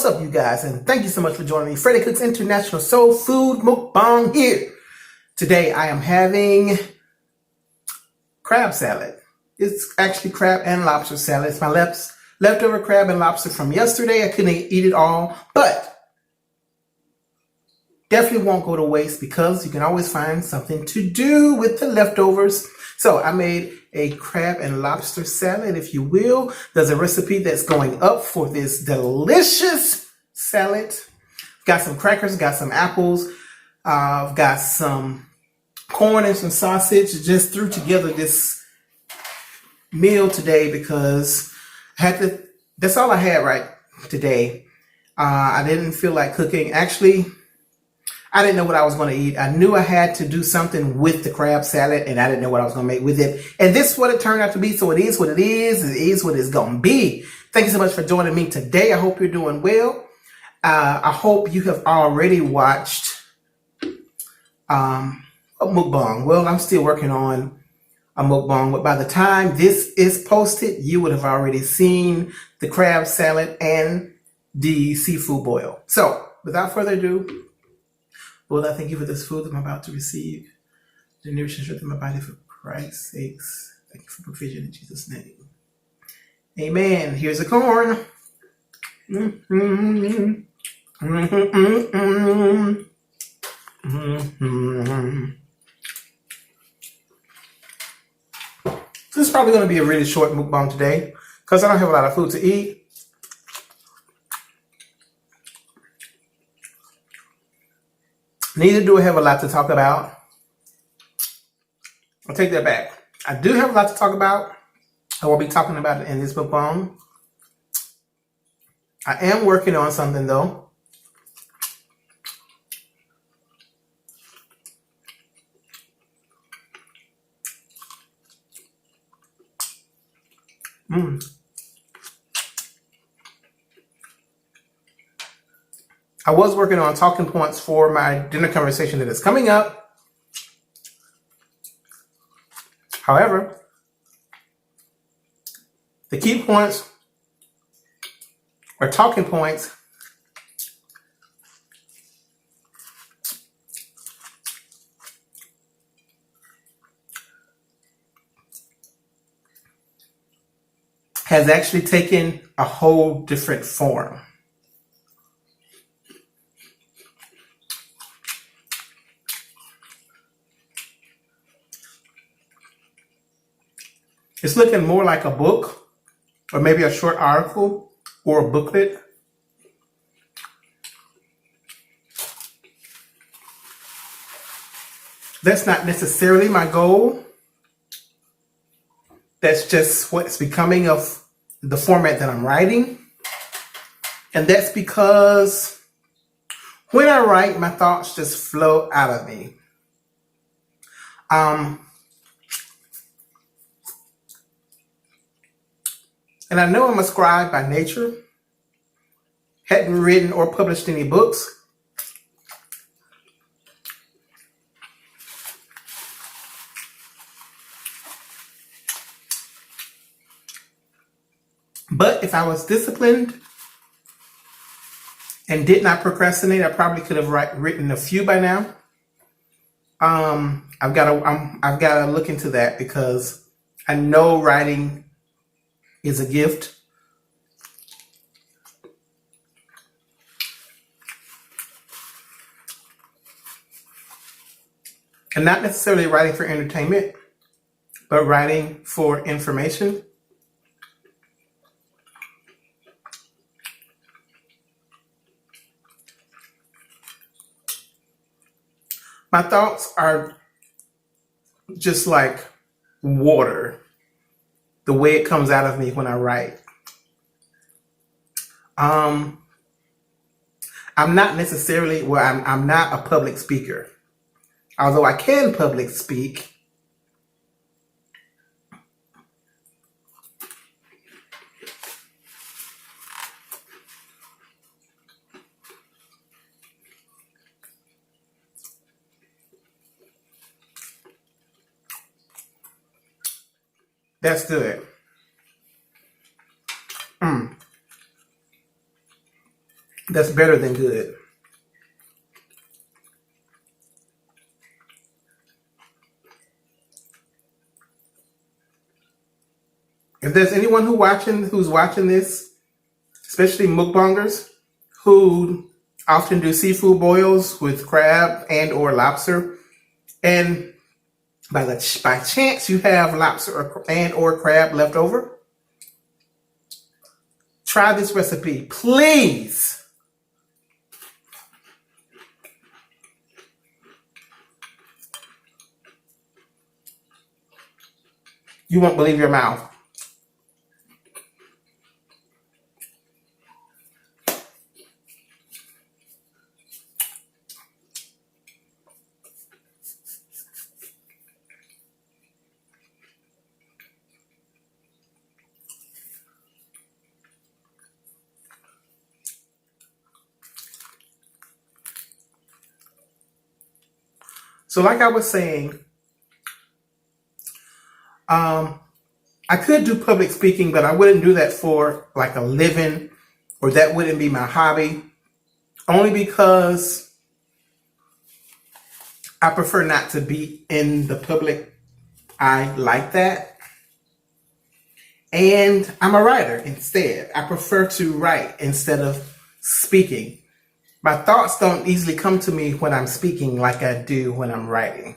What's up, you guys? And thank you so much for joining me. Freddie Cook's International Soul Food Mukbang here. Today I am having crab salad. It's actually crab and lobster salad. It's my leftover crab and lobster from yesterday. I couldn't eat it all, but definitely won't go to waste because you can always find something to do with the leftovers. So I made a crab and lobster salad, if you will. There's a recipe that's going up for this delicious salad. Got some crackers, got some apples, I've got some corn and some sausage. Just threw together this meal today because that's all I had right today. I didn't feel like cooking. Actually, I didn't know what I was going to eat. I knew I had to do something with the crab salad, and I didn't know what I was going to make with it. And this is what it turned out to be. So it is what it is. It is what it's going to be. Thank you so much for joining me today. I hope you're doing well. I hope you have already watched a mukbang. Well, I'm still working on a mukbang, but by the time this is posted, you would have already seen the crab salad and the seafood boil. So without further ado, Lord, I thank you for this food that I'm about to receive. The nourishing strength in my body for Christ's sakes. Thank you for provision in Jesus' name. Amen. Here's the corn. This is probably going to be a really short mukbang today because I don't have a lot of food to eat. Neither do I have a lot to talk about. I'll take that back. I do have a lot to talk about. I will be talking about it in this mukbang. I am working on something though. I was working on talking points for my dinner conversation that is coming up. However, the key points or talking points has actually taken a whole different form. It's looking more like a book or maybe a short article or a booklet. That's not necessarily my goal. That's just what's becoming of the format that I'm writing. And that's because when I write, my thoughts just flow out of me. And I know I'm a scribe by nature. Hadn't written or published any books. But if I was disciplined and did not procrastinate, I probably could have written a few by now. I've got to look into that because I know writing is a gift. And not necessarily writing for entertainment, but writing for information. My thoughts are just like water, the way it comes out of me when I write. I'm not necessarily, I'm not a public speaker. Although I can public speak, that's good. That's better than good. If there's anyone who's watching this, especially mukbangers who often do seafood boils with crab and or lobster, and by chance you have lobster and or crab left over, try this recipe, please. You won't believe your mouth. So like I was saying, I could do public speaking, but I wouldn't do that for like a living, or that wouldn't be my hobby, only because I prefer not to be in the public eye like that. And I'm a writer instead. I prefer to write instead of speaking. My thoughts don't easily come to me when I'm speaking like I do when I'm writing.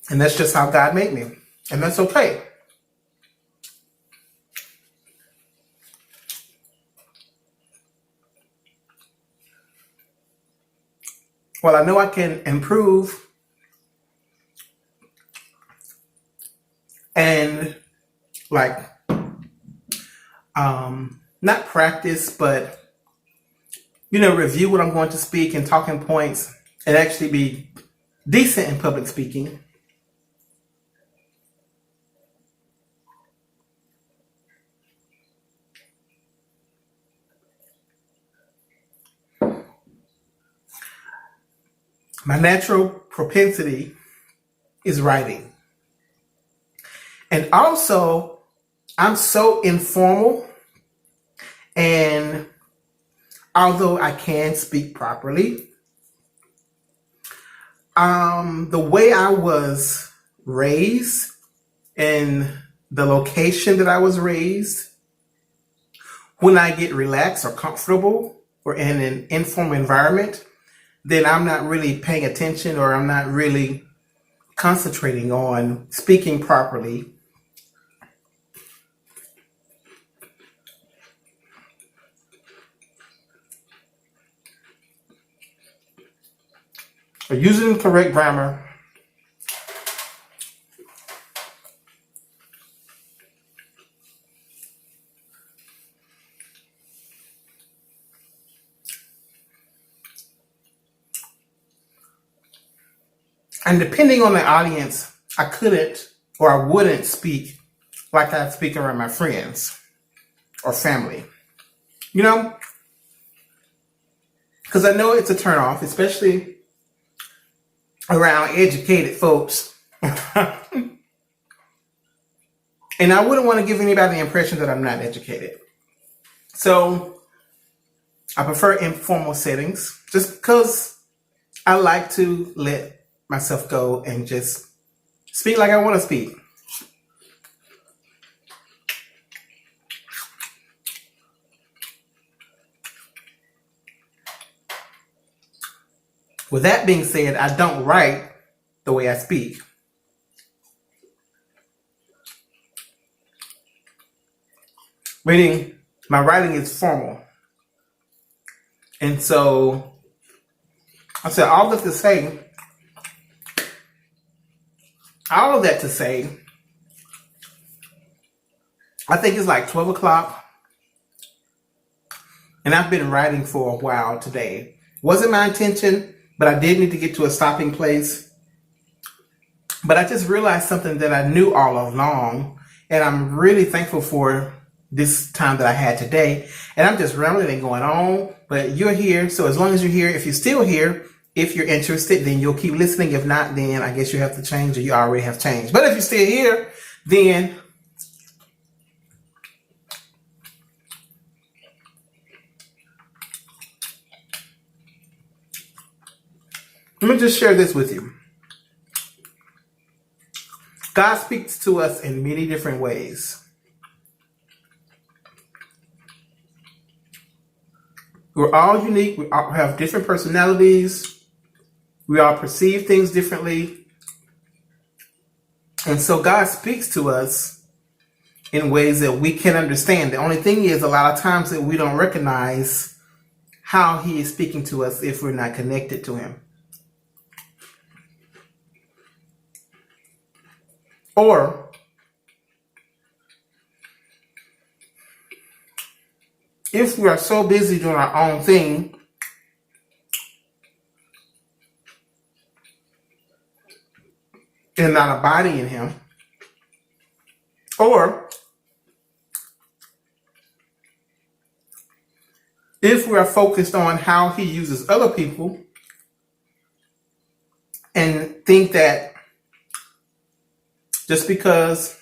And that's just how God made me. And that's okay. Well, I know I can improve and like, not practice, but, review what I'm going to speak and talking points and actually be decent in public speaking. My natural propensity is writing. And also, I'm so informal, and although I can speak properly, the way I was raised and the location that I was raised, when I get relaxed or comfortable or in an informal environment, then I'm not really paying attention, or I'm not really concentrating on speaking properly. Or using correct grammar. And depending on the audience, I couldn't or I wouldn't speak like I speak around my friends or family. Because I know it's a turnoff, especially around educated folks. And I wouldn't want to give anybody the impression that I'm not educated. So I prefer informal settings just because I like to let myself go and just speak like I want to speak. With that being said, I don't write the way I speak. Meaning, my writing is formal. And so, I said all of that to say, I think it's like 12 o'clock. And I've been writing for a while today. Wasn't my intention, but I did need to get to a stopping place. But I just realized something that I knew all along, And I'm really thankful for this time that I had today. And I'm just rambling and going on, but you're here. So as long as you're here, if you're still here, if you're interested, then you'll keep listening. If not, then I guess you have to change, or you already have changed. But if you're still here, then let me just share this with you. God speaks to us in many different ways. We're all unique. We all have different personalities. We all perceive things differently. And so God speaks to us in ways that we can understand. The only thing is, a lot of times that we don't recognize how he is speaking to us if we're not connected to him. Or if we are so busy doing our own thing, and not abiding in him, or if we are focused on how he uses other people and think that just because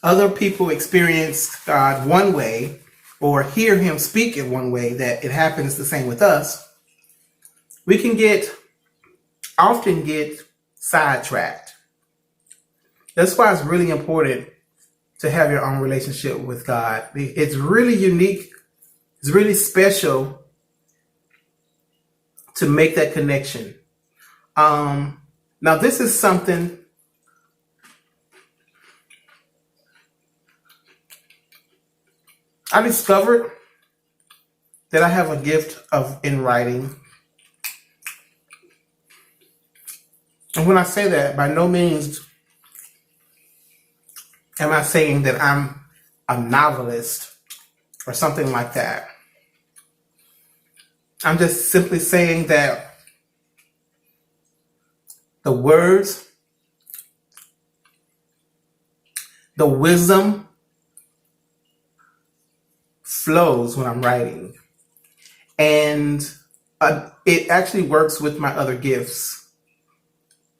other people experience God one way or hear him speak in one way, that it happens the same with us, we can often get sidetracked. That's why it's really important to have your own relationship with God. It's really unique. It's really special to make that connection. Now, this is something I discovered, that I have a gift in writing. And when I say that, by no means am I saying that I'm a novelist or something like that. I'm just simply saying that the words, the wisdom flows when I'm writing. And it actually works with my other gifts,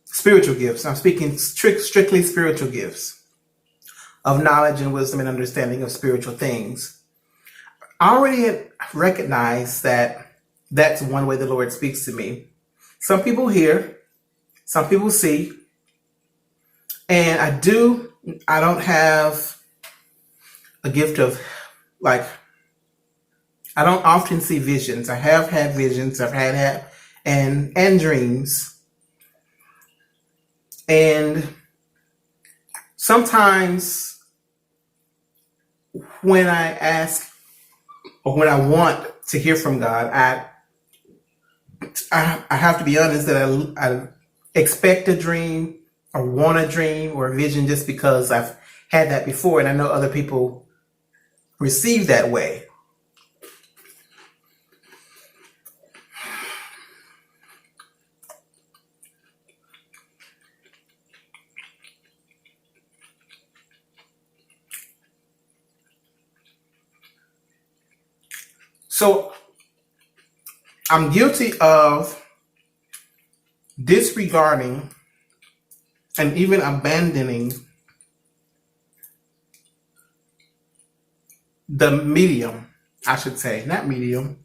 spiritual gifts. I'm speaking strictly spiritual gifts of knowledge and wisdom and understanding of spiritual things. I already recognize that that's one way the Lord speaks to me. Some people hear, some people see, and I don't have a gift of, like, I don't often see visions. I have had visions. I've had and dreams. And sometimes when I ask or when I want to hear from God, I have to be honest that I expect a dream or want a dream or a vision just because I've had that before, and I know other people receive that way. So I'm guilty of disregarding and even abandoning the medium, I should say, not medium.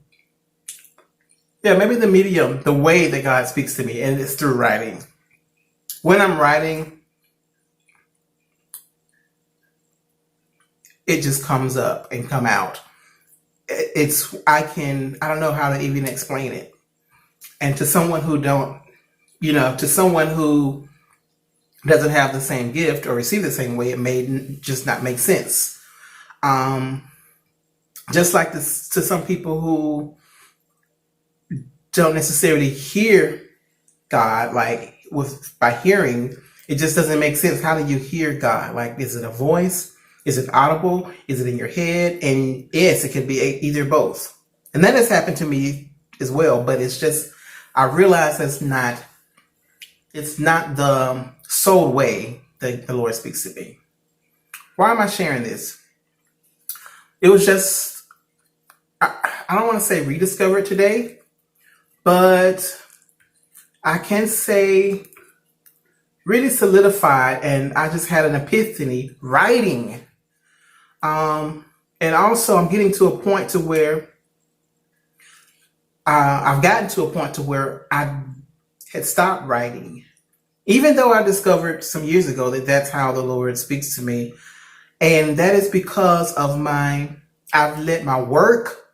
Yeah, maybe the medium, the way that God speaks to me, and it's through writing. When I'm writing, it just comes up and come out. I don't know how to even explain it. And to someone who to someone who doesn't have the same gift or receive the same way, it may just not make sense. Just like this, to some people who don't necessarily hear God, like by hearing, it just doesn't make sense. How do you hear God? Like, is it a voice? Is it audible? Is it in your head? And yes, it could be either both. And that has happened to me as well, but it's just, I realize it's not the sole way that the Lord speaks to me. Why am I sharing this? It was just, I don't want to say rediscover it today, but I can say really solidified, and I just had an epiphany writing. And also I'm getting to a point to where I've gotten to a point to where I had stopped writing, even though I discovered some years ago that that's how the Lord speaks to me. And that is because of I've let my work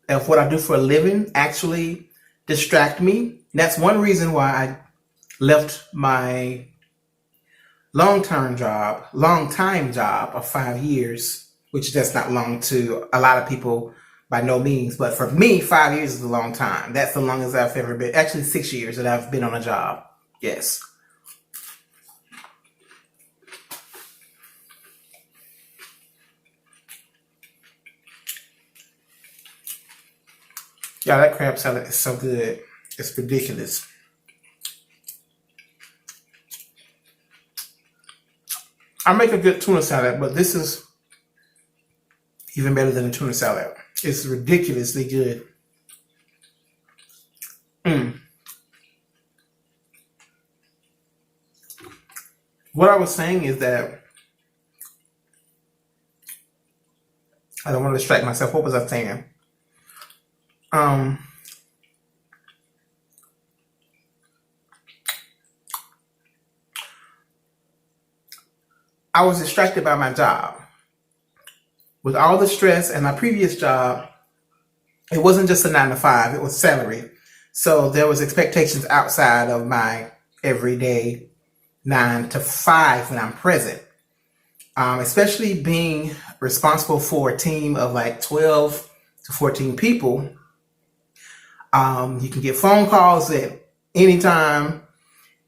of what I do for a living actually distract me. And that's one reason why I left my long-time job of 5 years, which that's not long to a lot of people by no means. But for me, 5 years is a long time. That's the longest I've ever been. Actually, 6 years that I've been on a job. Yes. Yeah, that crab salad is so good. It's ridiculous. I make a good tuna salad, but this is even better than a tuna salad. It's ridiculously good. What I was saying is that I don't want to distract myself. What was I saying? I was distracted by my job. With all the stress and my previous job, it wasn't just a 9 to 5, it was salary. So there was expectations outside of my everyday 9 to 5 when I'm present. Especially being responsible for a team of like 12 to 14 people. You can get phone calls at any time.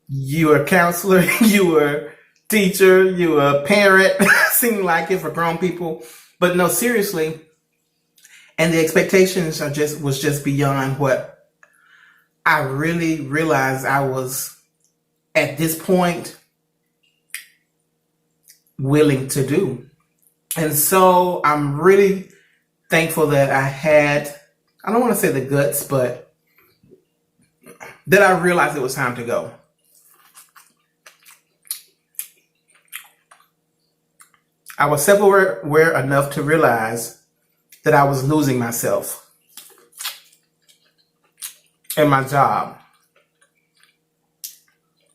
You're a counselor, you were teacher, you were a parent, seemed like it for grown people. But no, seriously. And the expectations was just beyond what I really realized I was at this point willing to do. And so I'm really thankful that I had, I don't want to say the guts, but that I realized it was time to go. I was self-aware enough to realize that I was losing myself in my job.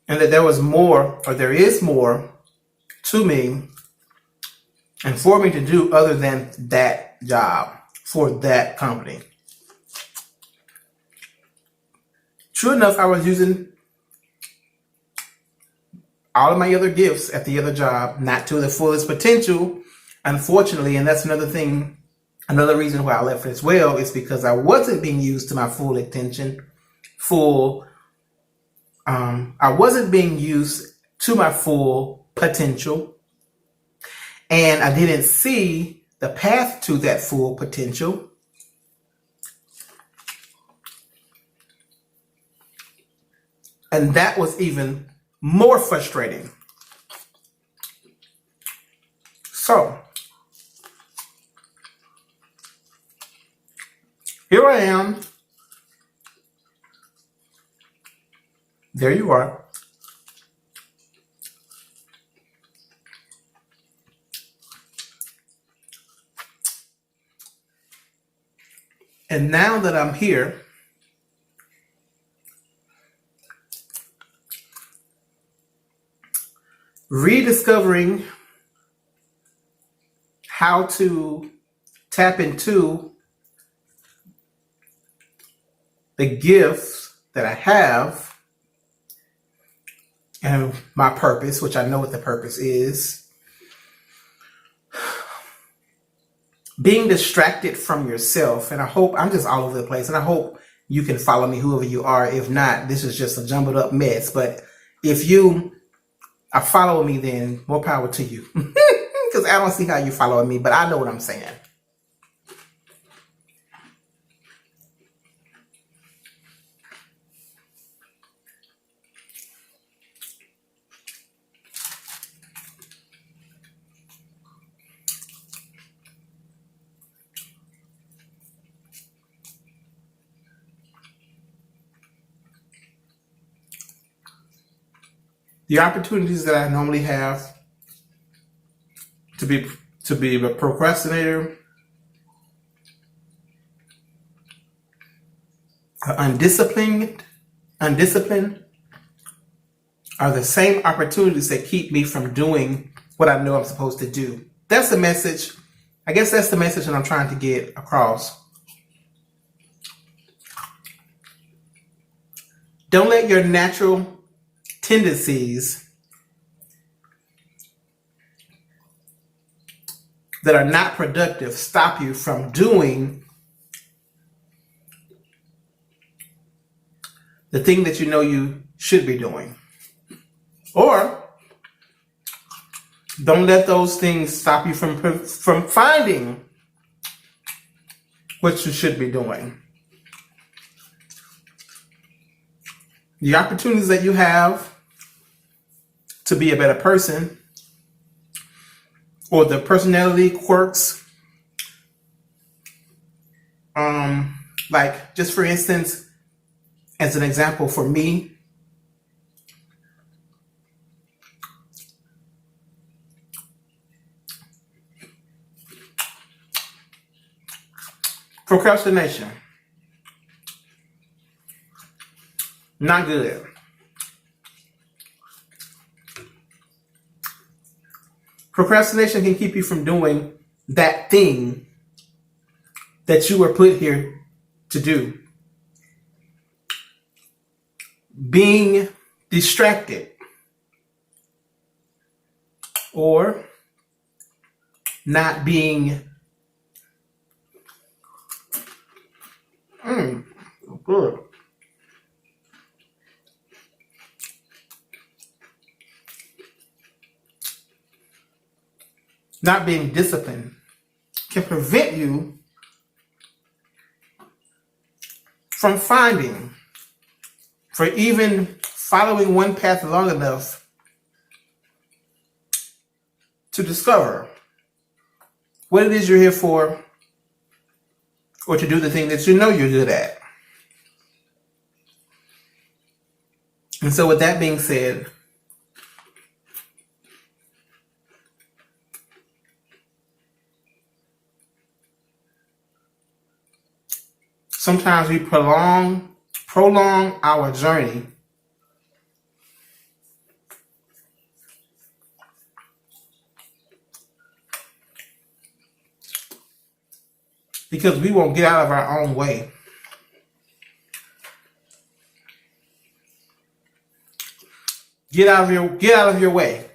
And that there was more, or there is more to me and for me to do other than that job for that company. True enough, I was using all of my other gifts at the other job, not to the fullest potential, unfortunately. And that's another thing, another reason why I left as well, is because I wasn't being used to my full attention, I wasn't being used to my full potential, and I didn't see the path to that full potential. And that was even more frustrating. So, here I am. There you are. And now that I'm here, rediscovering how to tap into the gifts that I have and my purpose, which I know what the purpose is. Being distracted from yourself. And I hope, I'm just all over the place, and I hope you can follow me, whoever you are. If not, this is just a jumbled up mess. But if you are following me, then more power to you. Because I don't see how you following me, but I know what I'm saying. The opportunities that I normally have to be a procrastinator, undisciplined, are the same opportunities that keep me from doing what I know I'm supposed to do. That's the message. I guess that's the message that I'm trying to get across. Don't let your natural tendencies that are not productive stop you from doing the thing that you know you should be doing. Or don't let those things stop you from finding what you should be doing. The opportunities that you have to be a better person, or the personality quirks, like just for instance, as an example for me, procrastination. Not good. Procrastination can keep you from doing that thing that you were put here to do. Being distracted or not being good. Not being disciplined can prevent you from even following one path long enough to discover what it is you're here for, or to do the thing that you know you're good at. And so with that being said, sometimes we prolong our journey because we won't get out of our own way. Get out of your way.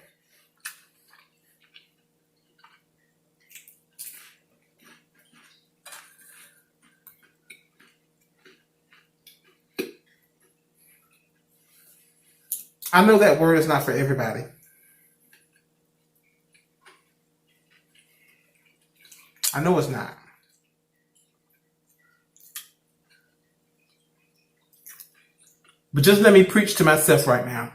I know that word is not for everybody. I know it's not. But just let me preach to myself right now.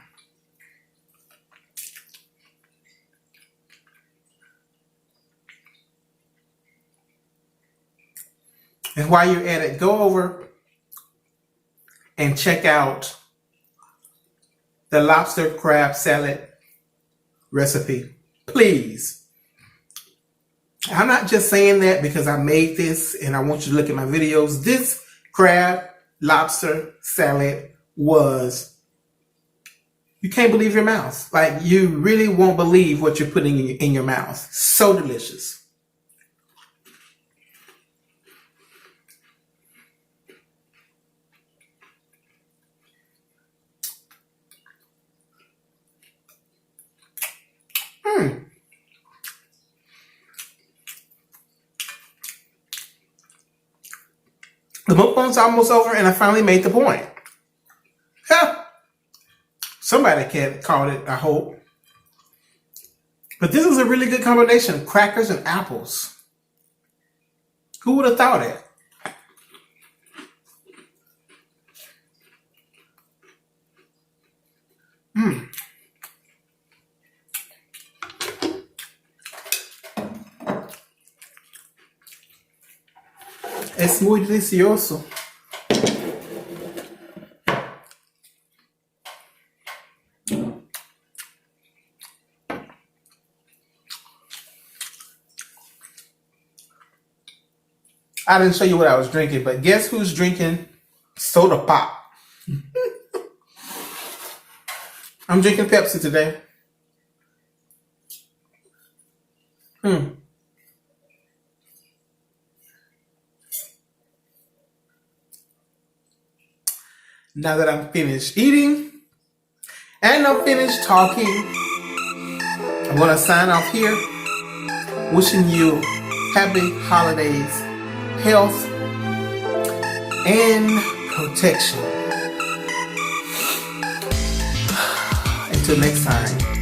And while you're at it, go over and check out the lobster crab salad recipe, please. I'm not just saying that because I made this and I want you to look at my videos. This crab lobster salad was, you can't believe your mouth. Like, you really won't believe what you're putting in your mouth. So delicious. The mukbang's almost over and I finally made the point. Somebody called it, I hope. But this is a really good combination. Crackers and apples. Who would have thought it? Es muy delicioso. I didn't show you what I was drinking, but guess who's drinking soda pop? I'm drinking Pepsi today. Now that I'm finished eating and I'm finished talking, I'm going to sign off here, wishing you happy holidays, health, and protection. Until next time.